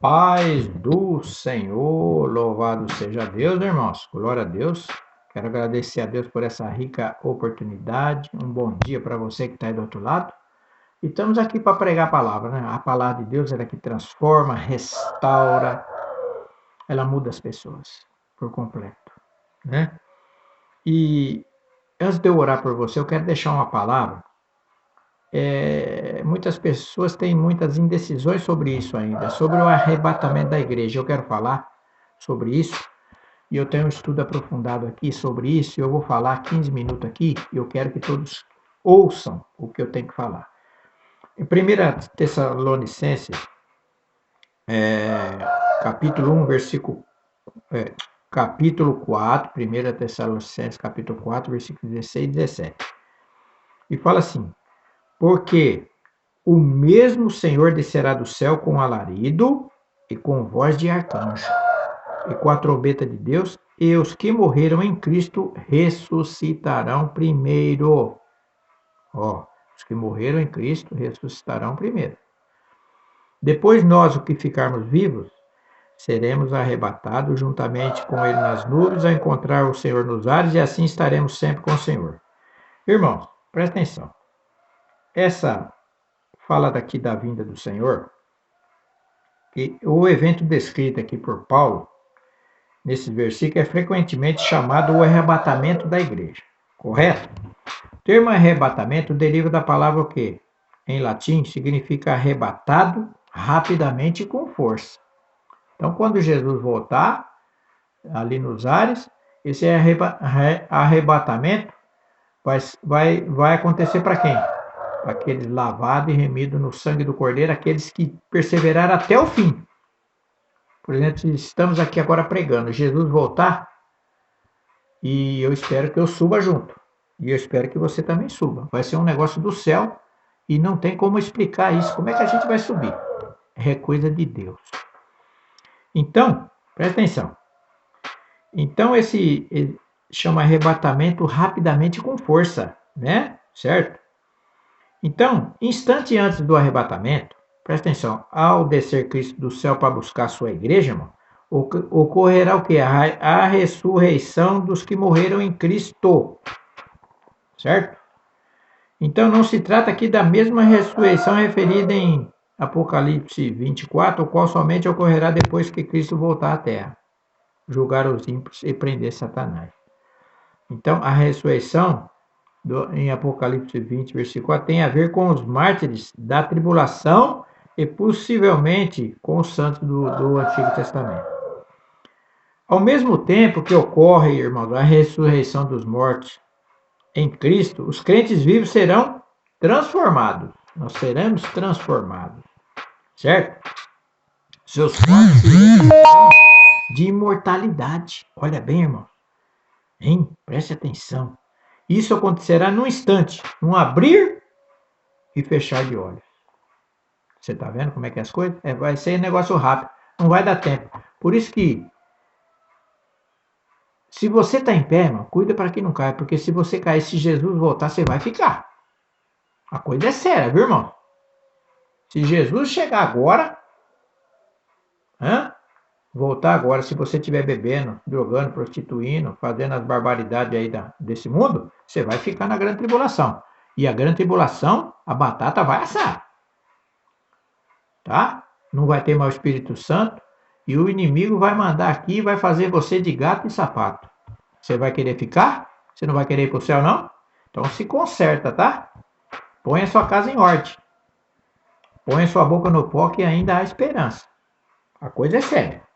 Paz do Senhor, louvado seja Deus, irmãos. Glória a Deus. Quero agradecer a Deus por essa rica oportunidade. Um bom dia para você que está aí do outro lado. E estamos aqui para pregar a palavra, né? A palavra de Deus, ela que transforma, restaura, ela muda as pessoas por completo, né? E antes de eu orar por você, eu quero deixar uma palavra. Muitas pessoas têm muitas indecisões sobre isso ainda, sobre o arrebatamento da igreja. Eu quero falar sobre isso. E eu tenho um estudo aprofundado aqui sobre isso, e eu vou falar 15 minutos aqui, e eu quero que todos ouçam o que eu tenho que falar. Em 1 Tessalonicenses, capítulo 1, capítulo 4, 1 Tessalonicenses, capítulo 4, versículos 16 e 17. E fala assim: porque o mesmo Senhor descerá do céu com alarido e com voz de arcanjo, e com a trombeta de Deus, e os que morreram em Cristo ressuscitarão primeiro. Os que morreram em Cristo ressuscitarão primeiro. Depois nós, os que ficarmos vivos, seremos arrebatados juntamente com ele nas nuvens a encontrar o Senhor nos ares, e assim estaremos sempre com o Senhor. Irmãos, presta atenção. Essa fala daqui da vinda do Senhor, e o evento descrito aqui por Paulo, nesse versículo, é frequentemente chamado o arrebatamento da igreja. Correto? O termo arrebatamento deriva da palavra o quê? Em latim, significa arrebatado rapidamente e com força. Então, quando Jesus voltar ali nos ares, esse arrebatamento vai acontecer para quem? Para aqueles lavados e remidos no sangue do Cordeiro, aqueles que perseveraram até o fim. Por exemplo, estamos aqui agora pregando, Jesus voltar, e eu espero que eu suba junto. E eu espero que você também suba. Vai ser um negócio do céu e não tem como explicar isso. Como é que a gente vai subir? É coisa de Deus. Então, presta atenção. Então, esse chama arrebatamento rapidamente com força, né? Certo? Então, instante antes do arrebatamento, presta atenção, ao descer Cristo do céu para buscar a sua igreja, irmão, ocorrerá o que? A ressurreição dos que morreram em Cristo. Certo? Então não se trata aqui da mesma ressurreição referida em Apocalipse 24, o qual somente ocorrerá depois que Cristo voltar à terra, julgar os ímpios e prender Satanás. Então a ressurreição em Apocalipse 20, versículo 4, tem a ver com os mártires da tribulação e possivelmente com os santos do Antigo Testamento. Ao mesmo tempo que ocorre, irmãos, a ressurreição dos mortos em Cristo, os crentes vivos serão transformados. Nós seremos transformados. Certo? Seus corpos serão de imortalidade. Olha bem, irmão. Hein? Preste atenção. Isso acontecerá num instante, num abrir e fechar de olhos. Você está vendo como é que é as coisas? Vai ser negócio rápido. Não vai dar tempo. Por isso que, se você está em pé, irmão, cuida para que não caia. Porque se você cair, se Jesus voltar, você vai ficar. A coisa é séria, viu, irmão? Se Jesus chegar agora, voltar agora, se você estiver bebendo, drogando, prostituindo, fazendo as barbaridades aí desse mundo, você vai ficar na grande tribulação. E a grande tribulação, a batata vai assar. Tá? Não vai ter mais o Espírito Santo, e o inimigo vai mandar aqui e vai fazer você de gato e sapato. Você vai querer ficar? Você não vai querer ir para o céu, não? Então se conserta, tá? Põe a sua casa em ordem. Põe a sua boca no pó que ainda há esperança. A coisa é séria.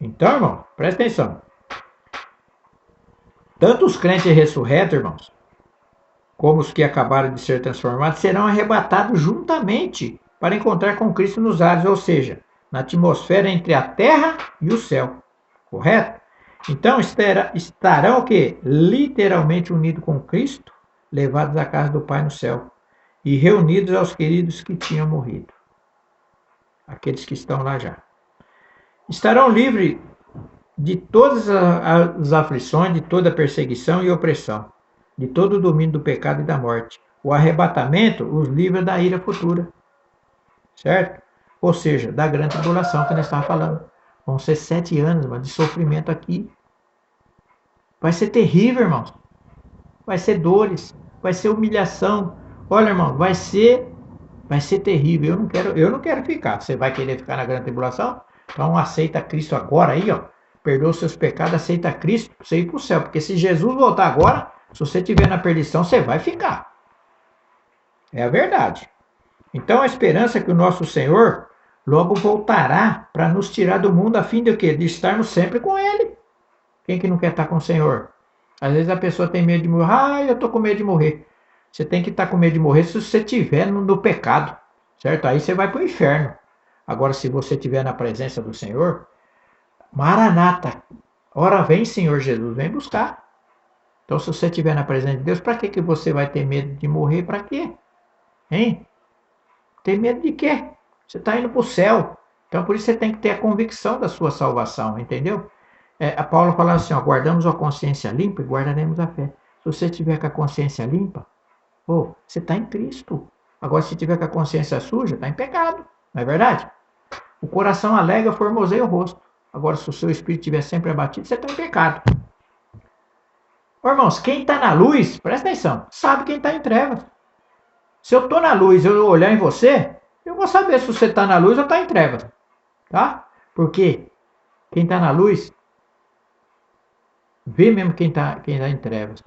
Então, irmão, presta atenção. Tanto os crentes ressurretos, irmãos, como os que acabaram de ser transformados, serão arrebatados juntamente para encontrar com Cristo nos ares, ou seja, na atmosfera entre a terra e o céu. Correto? Então estarão o quê? Literalmente unidos com Cristo, levados à casa do Pai no céu e reunidos aos queridos que tinham morrido. Aqueles que estão lá já. Estarão livres de todas as aflições, de toda perseguição e opressão, de todo o domínio do pecado e da morte. O arrebatamento os livra da ira futura. Certo? Ou seja, da grande tribulação que nós estávamos falando. Vão ser 7 anos, mano, de sofrimento aqui. Vai ser terrível, irmãos. Vai ser dores, vai ser humilhação. Olha, irmão, vai ser terrível. Eu não quero ficar. Você vai querer ficar na grande tribulação? Então aceita Cristo agora aí, ó. Perdoa os seus pecados, aceita Cristo para você ir para o céu. Porque se Jesus voltar agora, se você estiver na perdição, você vai ficar. É a verdade. Então a esperança é que o nosso Senhor logo voltará para nos tirar do mundo a fim de quê? De estarmos sempre com Ele. Quem que não quer estar com o Senhor? Às vezes a pessoa tem medo de morrer. Ah, eu estou com medo de morrer. Você tem que estar com medo de morrer se você estiver no pecado, certo? Aí você vai para o inferno. Agora, se você estiver na presença do Senhor, Maranata, ora vem, Senhor Jesus, vem buscar. Então, se você estiver na presença de Deus, para que você vai ter medo de morrer? Para quê? Hein? Tem medo de quê? Você está indo para o céu. Então, por isso você tem que ter a convicção da sua salvação, entendeu? A Paulo fala assim, ó, guardamos a consciência limpa e guardaremos a fé. Se você tiver com a consciência limpa, você está em Cristo. Agora, se tiver com a consciência suja, está em pecado. Não é verdade? O coração alega, formoseia o rosto. Agora, se o seu espírito estiver sempre abatido, você está em pecado. Irmãos, quem está na luz, presta atenção, sabe quem está em trevas. Se eu estou na luz e eu olhar em você, eu vou saber se você está na luz ou está em trevas. Tá? Porque quem está na luz vê mesmo quem tá em trevas.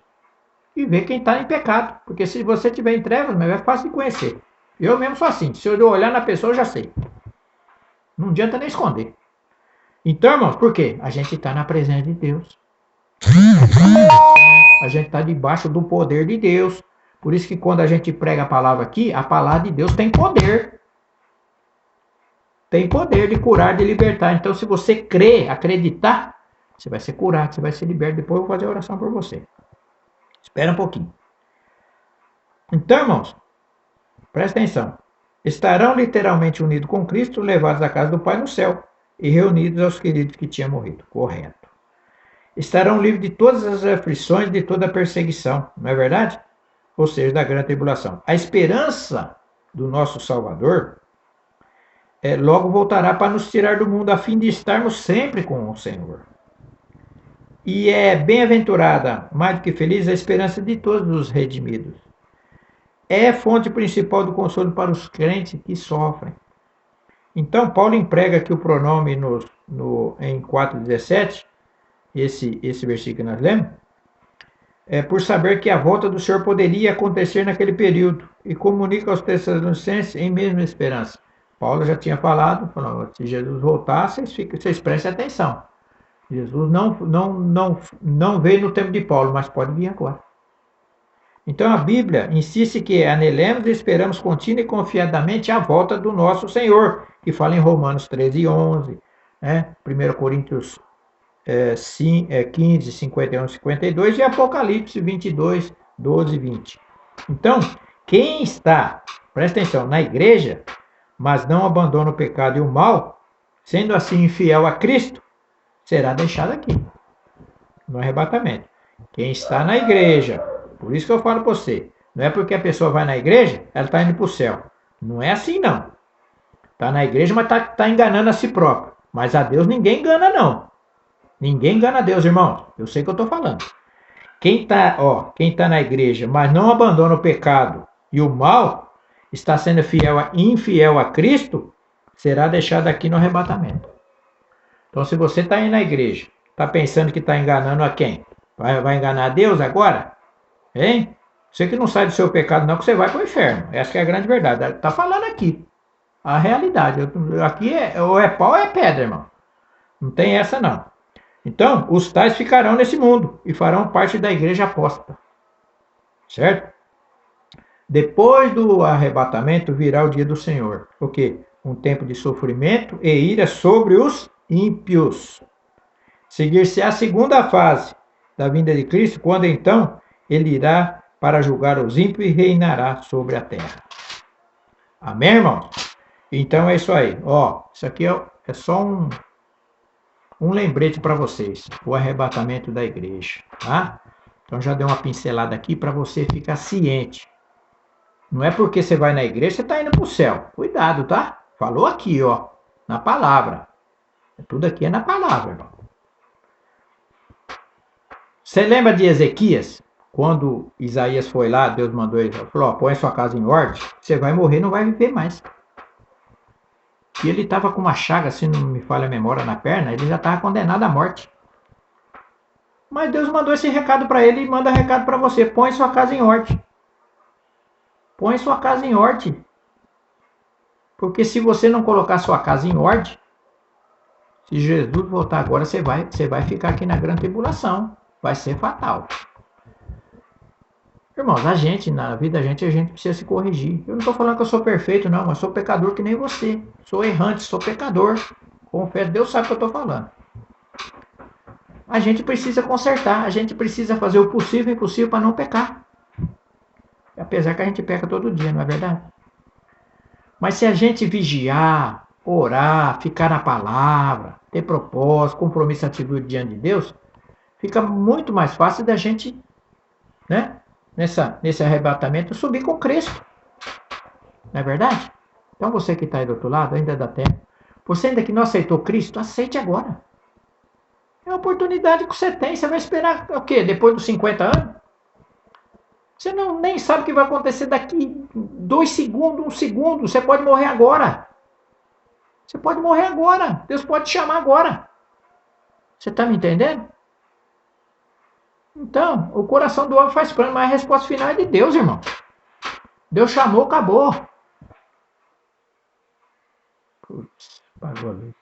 E vê quem está em pecado. Porque se você estiver em trevas, é fácil de conhecer. Eu mesmo sou assim. Se eu olhar na pessoa, eu já sei. Não adianta nem esconder. Então, irmãos, por quê? A gente está na presença de Deus. A gente está debaixo do poder de Deus. Por isso que quando a gente prega a palavra aqui, a palavra de Deus tem poder. Tem poder de curar, de libertar. Então, se você crer, acreditar, você vai ser curado, você vai ser liberto. Depois eu vou fazer a oração por você. Espera um pouquinho. Então, irmãos, presta atenção. Estarão literalmente unidos com Cristo, levados à casa do Pai no céu e reunidos aos queridos que tinham morrido. Correto. Estarão livres de todas as aflições, de toda a perseguição. Não é verdade? Ou seja, da grande tribulação. A esperança do nosso Salvador logo voltará para nos tirar do mundo, a fim de estarmos sempre com o Senhor. E é bem-aventurada, mais do que feliz, a esperança de todos os redimidos. É fonte principal do consolo para os crentes que sofrem. Então, Paulo emprega aqui o pronome em 4,17, esse versículo que nós lemos, por saber que a volta do Senhor poderia acontecer naquele período, e comunica aos Tessalonicenses em mesma esperança. Paulo já tinha falado, se Jesus voltar, vocês prestem atenção. Jesus não veio no tempo de Paulo, mas pode vir agora. Então a Bíblia insiste que anelemos e esperamos contínua e confiadamente a volta do nosso Senhor, que fala em Romanos 13:11, 1 Coríntios 15, 51, 52 e Apocalipse 22, 12 e 20. Então, quem está, presta atenção, na igreja, mas não abandona o pecado e o mal, sendo assim infiel a Cristo, será deixado aqui, no arrebatamento. Quem está na igreja, por isso que eu falo para você, não é porque a pessoa vai na igreja, ela está indo para o céu. Não é assim, não. Está na igreja, mas está enganando a si próprio. Mas a Deus ninguém engana, não. Ninguém engana a Deus, irmãos. Eu sei o que eu estou falando. Quem está na igreja, mas não abandona o pecado e o mal, está sendo infiel a Cristo, será deixado aqui no arrebatamento. Então, se você está aí na igreja, está pensando que está enganando a quem? Vai enganar a Deus agora? Hein? Você que não sai do seu pecado não, que você vai para o inferno. Essa é a grande verdade. Está falando aqui. A realidade. Aqui ou é pau ou é pedra, irmão. Não tem essa não. Então, os tais ficarão nesse mundo e farão parte da igreja apóstata. Certo? Depois do arrebatamento virá o dia do Senhor. O quê? Um tempo de sofrimento e ira sobre os ímpios. Seguir-se a segunda fase da vinda de Cristo, quando então ele irá para julgar os ímpios e reinará sobre a terra. Amém, irmão? Então é isso aí. Isso aqui é só um lembrete para vocês. O arrebatamento da igreja, tá? Então já dei uma pincelada aqui para você ficar ciente. Não é porque você vai na igreja, você está indo para o céu. Cuidado, tá? Falou aqui, ó, na palavra. Tudo aqui é na palavra, irmão. Você lembra de Ezequias? Quando Isaías foi lá, Deus mandou ele, falou, ó, põe sua casa em ordem, você vai morrer, não vai viver mais. E ele estava com uma chaga, se não me falha a memória, na perna, ele já estava condenado à morte. Mas Deus mandou esse recado para ele e manda recado para você, põe sua casa em ordem. Põe sua casa em ordem. Porque se você não colocar sua casa em ordem, se Jesus voltar agora, você vai ficar aqui na grande tribulação. Vai ser fatal. Irmãos, na vida a gente precisa se corrigir. Eu não estou falando que eu sou perfeito, não, mas sou pecador que nem você. Sou errante, sou pecador. Confesso, Deus sabe o que eu estou falando. A gente precisa consertar, a gente precisa fazer o possível e impossível para não pecar. Apesar que a gente peca todo dia, não é verdade? Mas se a gente vigiar, orar, ficar na palavra, ter propósito, compromisso, atitude diante de Deus, fica muito mais fácil da gente, né, nesse arrebatamento, subir com Cristo. Não é verdade? Então você que está aí do outro lado, ainda dá tempo. Você ainda que não aceitou Cristo, aceite agora. É a oportunidade que você tem. Você vai esperar o quê? Depois dos 50 anos? Você nem sabe o que vai acontecer daqui 2 segundos, 1 segundo. Você pode morrer agora. Você pode morrer agora. Deus pode te chamar agora. Você está me entendendo? Então, o coração do homem faz plano, mas a resposta final é de Deus, irmão. Deus chamou, acabou. Putz, pagou a luz.